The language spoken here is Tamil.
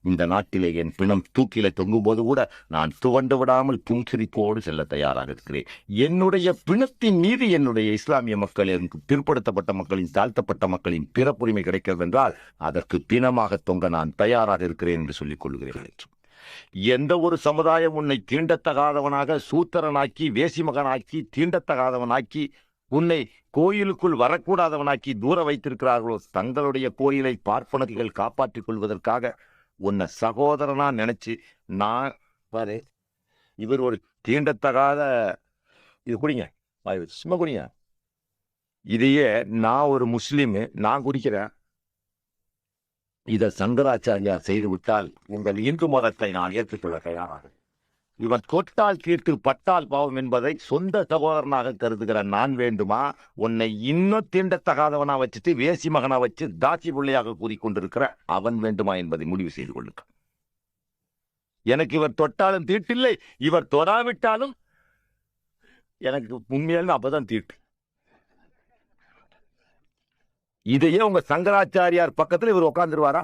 இந்த நாட்டிலே என் பிணம் தூக்கில தொங்கும் போது கூட நான் துவண்டு விடாமல் புன்சிரிப்போடு செல்ல தயாராக இருக்கிறேன். என்னுடைய பிணத்தின் மீது என்னுடைய இஸ்லாமிய மக்கள், பிற்படுத்தப்பட்ட மக்களின், தாழ்த்தப்பட்ட மக்களின் பிறப்புரிமை கிடைக்கிறது என்றால் அதற்கு பிணமாக தொங்க நான் தயாராக இருக்கிறேன் என்று சொல்லிக் கொள்கிறேன் என்று. எந்த ஒரு சமுதாயம் உன்னை தீண்டத்தகாதவனாக, சூத்திரனாக்கி, வேசிமகனாக்கி, தீண்டத்தகாதவனாக்கி, உன்னை கோயிலுக்குள் வரக்கூடாதவனாக்கி தூர வைத்திருக்கிறார்களோ, தங்களுடைய கோயிலை பார்ப்பனர்கள் காப்பாற்றிக் கொள்வதற்காக உன்னை சகோதரனா நினைச்சு நான் பாரு, இவர் ஒரு தீண்டத்தகாத, இது குடிங்க, சும்மா குடிங்க, இதையே நான் ஒரு முஸ்லீமு நான் குடிக்கிறேன், இதை சங்கராச்சாரியார் செய்து விட்டால் உங்கள் இந்து மதத்தை நான் ஏற்றுக்கொள்ள தயாராக. இவன் தொட்டால் தீர்த்து பட்டால் பாவம் என்பதை சொந்த சகோதரனாக கருதுகிற நான் வேண்டுமா உன்னை இன்னும் தீண்டத்தகாதவனா வச்சுட்டு வேசி மகனா வச்சு தாசி பிள்ளையாக கூறிக்கொண்டிருக்கிற அவன் வேண்டுமா என்பதை முடிவு செய்து கொள்ளுங்க. எனக்கு இவர் தொட்டாலும் தீட்டில்லை, இவர் தொடாவிட்டாலும் எனக்கு உண்மையில அப்பதான் தீட்டு. இதையே உங்க சங்கராச்சாரியார் பக்கத்துல இவர் உட்கார்ந்துருவாரா?